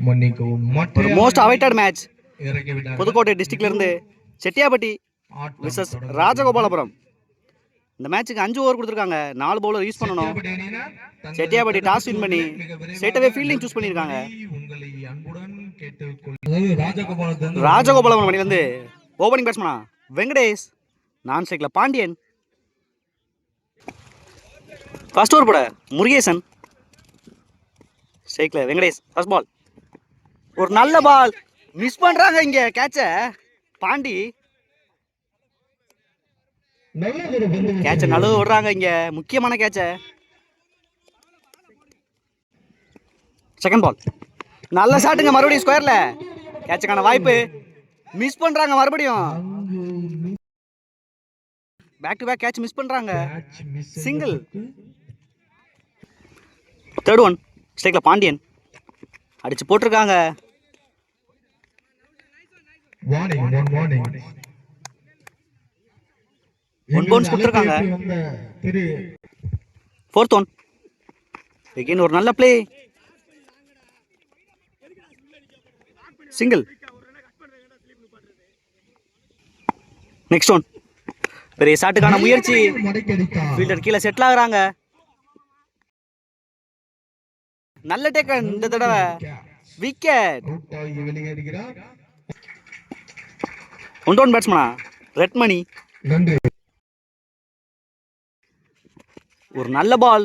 ஒரு most awaited match Pudukkottai டிஸ்ட்ரிக்ட்ல இருந்து செட்டியாபட்டி விசஸ் ராஜகோபாலபுரம். இந்த மேட்சுக்கு 5 ஓவர் கொடுத்துருக்காங்க. 4 பவுலர் யூஸ் பண்ணணும். செட்டியாபட்டி டாஸ் வின் பண்ணி ஸ்ட்ரைட்டாவே ஃபீல்டிங் சூஸ் பண்ணியிருக்காங்க. ராஜகோபாலபுரம் அணியிலிருந்து ஓபனிங் பேட்ஸ்மேனா வெங்கடேஷ், நான் ஸ்ட்ரைக்ல பாண்டியன். ஃபர்ஸ்ட் ஓவர் போட முருகேசன், ஸ்ட்ரைக்ல வெங்கடேஷ். ஃபர்ஸ்ட் பால் ஒரு நல்ல பால், மிஸ் பண்றாங்க இங்க கேட்ச பாண்டி. கேட்ச நழுவ விடுறாங்க இங்க, முக்கியமான கேட்ச. செகண்ட் பால் நல்ல ஷாட்டுங்க, மறுபடியும் ஸ்கொயர்ல கேட்சுக்கான வாய்ப்பு, மிஸ் பண்றாங்க மறுபடியும். Back to back catch miss பண்றாங்க. சிங்கிள். தேர்ட் ஒன் ஸ்ட்ரைக்ல பாண்டியன் அடிச்சு போட்டிருக்காங்க. ஒன் பவுன்ஸ் கொடுத்துருக்காங்க. ஃபோர்த் ஒன் again ஒரு நல்ல பிளே, சிங்கிள். நெக்ஸ்ட் ஒன் பெரிய ஷாட்டுக்கான முயற்சி, ஃபீல்டர் கீழே செட்டில் ஆகுறாங்க. நல்ல டேக்கன் இந்த தடவை, விக்கெட். ஒன் டவுன் பேட்ஸ்மேனா ரெட்மணி, ஒரு நல்ல பால்,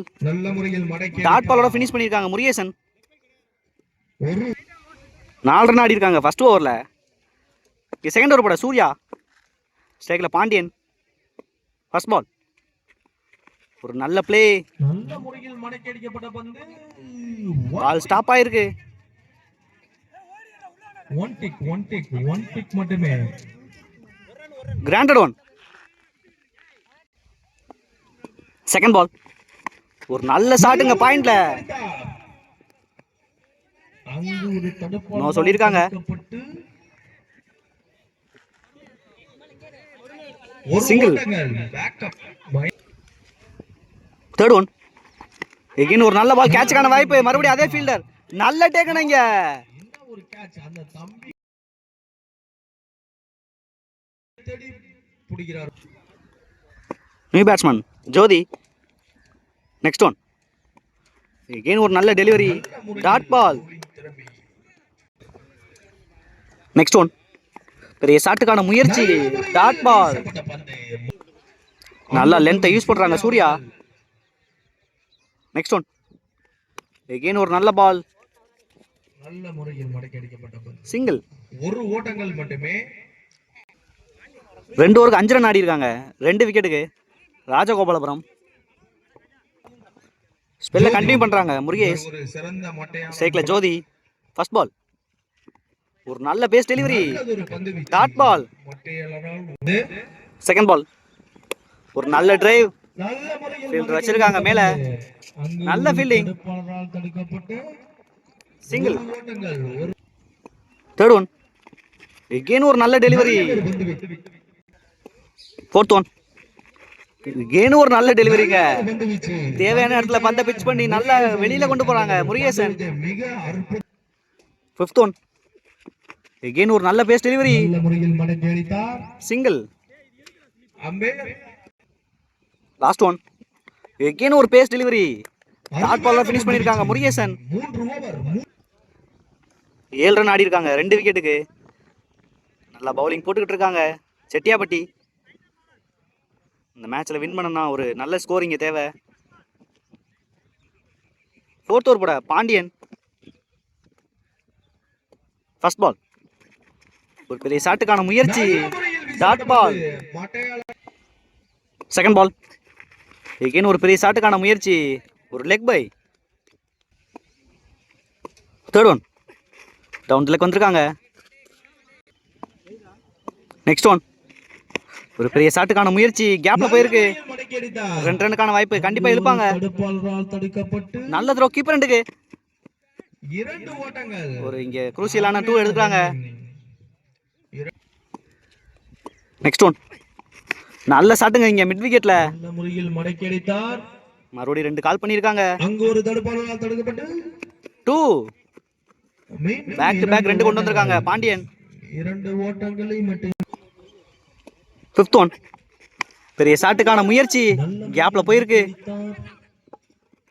டாட் பாலோட ஃபினிஷ் பண்ணியிருக்காங்க முருகேசன். 4 ரன் ஆடி இருக்காங்க ஃபர்ஸ்ட் ஓவர்ல. செகண்ட் ஓவர் போட சூர்யா, ஸ்ட்ரைக்ல பாண்டியன். ஃபர்ஸ்ட் பால் ஒரு நல்ல பிளே, பால் ஸ்டாப் ஆயிருக்கு. Granted one. செகண்ட் பால் ஒரு நல்ல ஷாட்டுங்க பாயிண்ட்ல, நோ சொல்லிருக்காங்க. சிங்கிள். தேர்ட் ஒன் எகைன் ஒரு நல்ல பால், கேட்சுக்கான வாய்ப்பு, மறுபடியும் அதே ஃபீல்டர், நல்ல டேக்கன் இங்க. New batsman Jothi. Next one again ஒரு நல்ல delivery, dot ball. Next one பெரிய ஷாட்டுக்கான முயற்சி, டாட் பால். நல்லா லென்த்தை யூஸ் பண்றாங்க சூர்யா. நெக்ஸ்ட் ஒன் எகைன் ஒரு நல்ல பால், சிங்கிள். ஒரு ஓட்டங்கள் மட்டுமே. 2 ஓவருக்கு 5 ரன் ஆடி இருக்காங்க. 2 விக்கெட்டுக்கு ராஜகோபாலபுரம். ஸ்பெல்ல கண்டினியூ பண்றாங்க முருகேஷ், ஸ்ட்ரைக்ல ஜோதி. ஃபர்ஸ்ட் பால் ஒரு நல்ல pace delivery, dot ball. Second ball ஒரு நல்ல டிரைவ், ஃபீல்டர் வச்சிருக்காங்க மேல, நல்ல fielding, single. Third one again ஒரு நல்ல டெலிவரி. ஃபோர்த் ஒன் எகைன் ஒரு நல்ல டெலிவரிங்க, தேவையான இடத்துல பந்த பிட்ச் பண்ணி நல்லா வெளியில கொண்டு போறாங்க முருகேசன். ஃபிஃப்த் ஒன் எகைன் ஒரு நல்ல pace delivery, single. Last one again ஒரு பேஸ் டெலிவரி, டாட் பால்ல ஃபினிஷ் பண்ணிருக்காங்க முருகேசன். 7 ரன் ஆடி இருக்காங்க 2 விக்கெட்டுக்கு. நல்லா பவுலிங் போட்டுக்கிட்டு இருக்காங்க செட்டியாபட்டி. இந்த மேட்ச்ல வின் பண்ணனா ஒரு நல்ல ஸ்கோரிங் தேவை. ஃபோர்த் ஓவர் போட பாண்டியன். ஃபர்ஸ்ட் பால் ஒரு பெரிய ஷாட்டுக்கான முயற்சி, dot ball. Second ball again ஒரு பெரிய ஷாட்டுக்கான முயற்சி, ஒரு leg bye. Third one down the leg வந்திருக்காங்க. நெக்ஸ்ட் ஒன் ஒரு பெரிய ஷாட்டுக்கான முயற்சி, கேப்ல போயிருக்கு. 2 ரன்னுக்கான வாய்ப்பு, கண்டிப்பா இழுப்பாங்க. நல்ல த்ரோ கீப்பர் ரெண்டுக்கு. ஒரு இங்க குரூசியலான 2 எடுத்துறாங்க. நெக்ஸ்ட் ஒன் நல்ல ஷாட்டுங்க இங்க மிட் விக்கெட்ல, மறுபடியும் 2 கால் பண்ணிருக்காங்க. 2 பேக் டு பேக் 2 கொண்டு வந்திருக்காங்க பாண்டியன். 2 ஓட்டங்களை மட்டும். 5th one. பெரிய ஷாட்டுக்கான முயற்சி கேப்ல போயிருக்கு.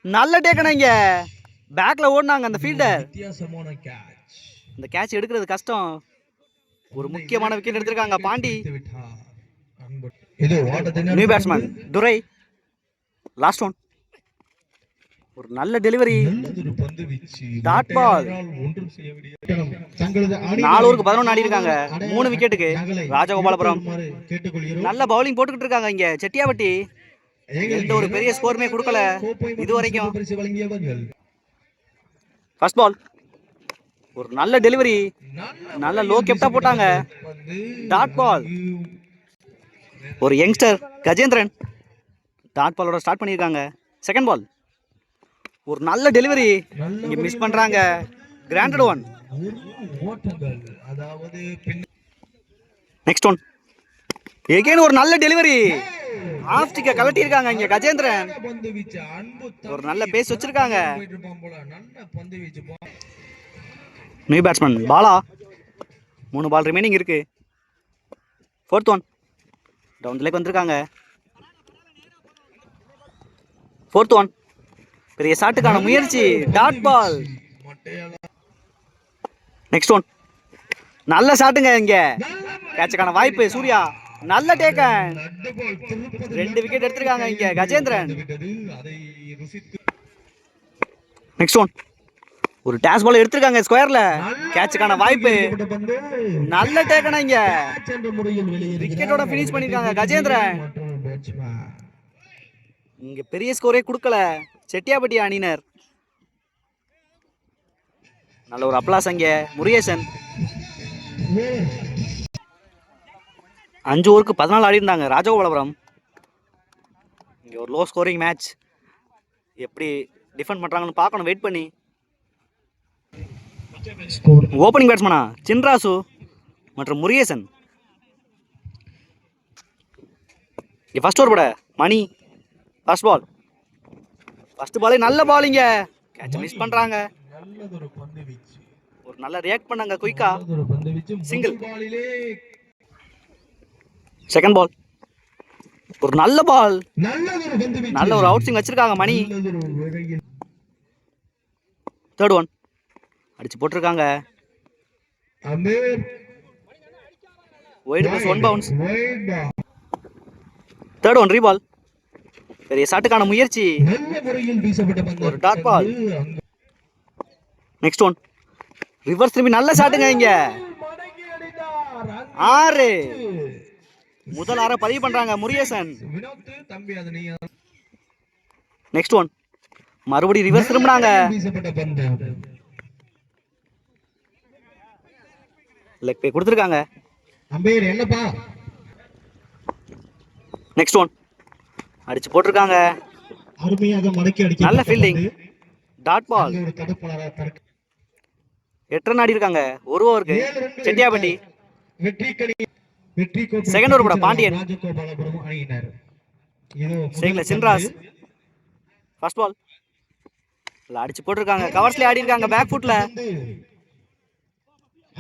நல்ல டேக்கன இங்க பேக்ல ஓடுனாங்க அந்த ஃபீல்டர். வித்தியாசமான கேட்ச். இந்த கேட்ச் எடுக்கிறது கஷ்டம். ஒரு முக்கியமான விக்கெட் எடுத்திருக்காங்க பாண்டி. இது ஓட்டத்தின் new batsman Durai. Last one. ஒரு நல்ல டெலிவரி. நல்லதொரு பந்து வீச்சு. Dot ball. ஒன்றும் செய்ய முடியாது. தங்களது 4 ஓவருக்கு 11 ஆடி இருக்காங்க. 3 விக்கெட்டுக்கு ராஜகோபாலபுரம். கேட்டுக்கொள்கிறோம். நல்ல பவுலிங் போட்டுக்கிட்டு இருக்காங்க இங்க செட்டியாபட்டி. எந்த ஒரு பெரிய ஸ்கோருமே கொடுக்கல இது வரைக்கும். பரிசு வழங்கியவர்கள். First ball. ஒரு நல்ல டெலிவரி. நல்ல லோ கெப்டா போட்டாங்க. Dot ball. ஒரு யங்ஸ்டர் கஜேந்திரன் டாட் பாலோட ஸ்டார்ட் பண்ணியிருக்காங்க. Second ball. ஒரு நல்ல டெலிவரி இங்க மிஸ் பண்றாங்க. Granted one. ஓட்டங்கள் அதாவது நெக்ஸ்ட் ஒன். எகைன் ஒரு நல்ல டெலிவரி. ஆஃப் ஸ்டிக்க கலட்டி இருக்காங்க இங்க கஜேந்திரன். பந்து வீச்சு. அன்பு ஒரு நல்ல பேஸ் வச்சிருக்காங்க. போல நல்ல பந்து வீச்சு. New batsman Bala. 3 பால் ரிமைனிங் இருக்கு. 4th one. டவுன் லேக் வந்திருக்காங்க. 4th one. பெரிய ஷாட்டுக்கான முயற்சி. Dot ball. Next one. நல்ல ஷாட்டுங்க இங்க கேட்சுக்கான வாய்ப்பு சூர்யா. நல்ல டேக்கன். 2 விக்கெட் எடுத்திருக்காங்க இங்க கஜேந்திரன். Next one. ஒரு டேஷ் பால் எடுத்திருக்காங்க ஸ்கொயர்ல. கேட்சுக்கான வாய்ப்பு. நல்ல டேக்கன் இங்க விக்கெட்டோட ஃபினிஷ் பண்ணிருக்காங்க கஜேந்திரன். இங்க பெரிய ஸ்கோரே கொடுக்கல செட்டியாபட்டி அணியினர். நல்ல ஒரு அப்ளாஸ் அங்க முருகேசன். 5 ஓவருக்கு 14 ஆடி இருந்தாங்க ராஜகோபாலபுரம். இங்க ஒரு லோ ஸ்கோரிங் மேட்ச். எப்படி டிஃபெண்ட் பண்றாங்கன்னு பார்க்கணும் வெயிட் பண்ணி. ஓப்பனிங் பேட்ஸ்மேனா சின்ராசு மற்றும் முருகேசன். இங்க ஃபர்ஸ்ட் ஓவர் பட மணி. First ball. ஃபர்ஸ்ட் பாலே நல்ல பாலிங்க. கேட்ச் மிஸ் பண்றாங்க. நல்லதொரு பந்து வீச்சு. ஒரு நல்ல ரியாக்ட் பண்ணாங்க குயிக்கா. நல்லதொரு பந்து வீச்சு. சிங்கிள். பாலிலே செகண்ட் பால். ஒரு நல்ல பால். நல்லதொரு பந்து வீச்சு. நல்ல ஒரு அவுட் ஸ்விங் வச்சிருக்காங்க மணி. நல்லதொரு வகையில். 3rd one. அடிச்சு போட்டிருக்காங்க. Amir wide plus 1 bounce. Wide ball. 3rd one rebowl. பெரிய ஷாட்டுக்கான முயற்சி. நல்ல முறையில் வீசப்பட்ட பந்து. ஒரு dot ball. Next one. Reverse திரும்பி நல்ல ஷாட்டுங்க இங்க. மடங்கி அடித்தார். 6. முதல் 6 பதிவு பண்றாங்க முருகேசன். வினோத் தம்பி அது நீ. Next one. மறுபடியும் ரிவர்ஸ் திரும்பினாங்க. வீசப்பட்ட பந்து. லெக் பே கொடுத்திருக்காங்க. அம்பேர் என்னப்பா. Next one. அடிச்சு போட்டிருக்காங்க. அருமையாக மடக்கி அடிக்க. நல்ல ஃபீல்டிங். Dot ball. ஒரு தடுப்பாளரா தடுக்க. 8 ரன் ஆடி இருக்காங்க ஒரு ஓவருக்கு செட்டியாபட்டி. வெற்றி கணி. வெற்றி கோப்பை. செகண்ட் ஓவர் கூட பாண்டியன். ராஜகோபாலபுரம் அணியினர். இதோ சரிங்களா சின்ராஸ். First ball. அடிச்சு போட்டிருக்காங்க. கவர்ஸ்ல ஆடி இருக்காங்க பேக் ஃபுட்ல.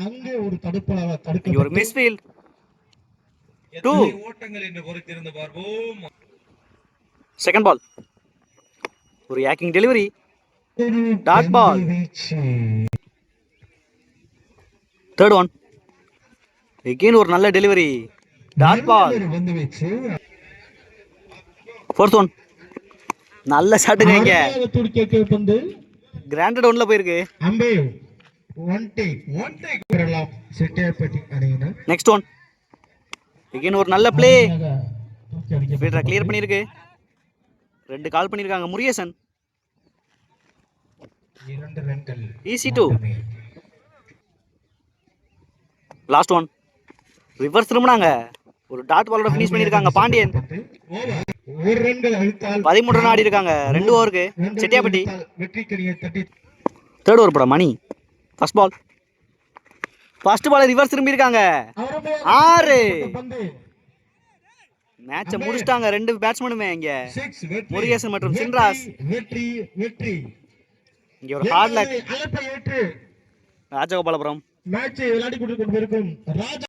அங்கே ஒரு தடுப்பாளரா தடுக்க. இங்க ஒரு மிஸ் ஃபீல்ட். 2 ஓட்டங்கள் என்று பொறுத்திருந்து பார்ப்போம். Second ball. ஒரு yorking delivery. Dot ball. 3rd one. Again ஒரு நல்ல டெலிவரி. டாட் பால். 4th one. நல்ல ஷாட்டுங்க இங்க. கிராண்டட் ஒன்ல போயிருக்கு. அம்பே ஒன் டேக் பெறலாம் செட்டியார்பட்டி அணியினர். Next one. எகைன் ஒரு நல்ல ப்ளே. ஃபீல்டரை கிளியர் பண்ணிருக்கு. 2 கால் பண்ணிருக்காங்க முருகேசன். 2 ரன்கள். ஈஸி 2. Last one. ரிவர்ஸ் திரும்பினாங்க. ஒரு டாட் பாலோட ஃபினிஷ் பண்ணிருக்காங்க பாண்டியன். 1 ரன்கள் அடித்தால் 13 ரன் ஆடி இருக்காங்க 2 ஓவருக்கு செட்டியாபட்டி. வெற்றி கணியை தட்டி. 3rd ஓவர் பட மணி. First ball. First ball reverse திரும்பி இருக்காங்க. 6. மேட்சை முடிச்சிட்டாங்க 2 பேட்ஸ்மேனுமே இங்க. முருகேசன் மற்றும் சின்ராஸ். வெற்றி வெற்றி. இங்க ஒரு ஹார்ட் லக். அழைப்பை ஏற்று ராஜகோபாலபுரம். மேட்சை விளையாடி கொண்டிருக்கும் ராஜா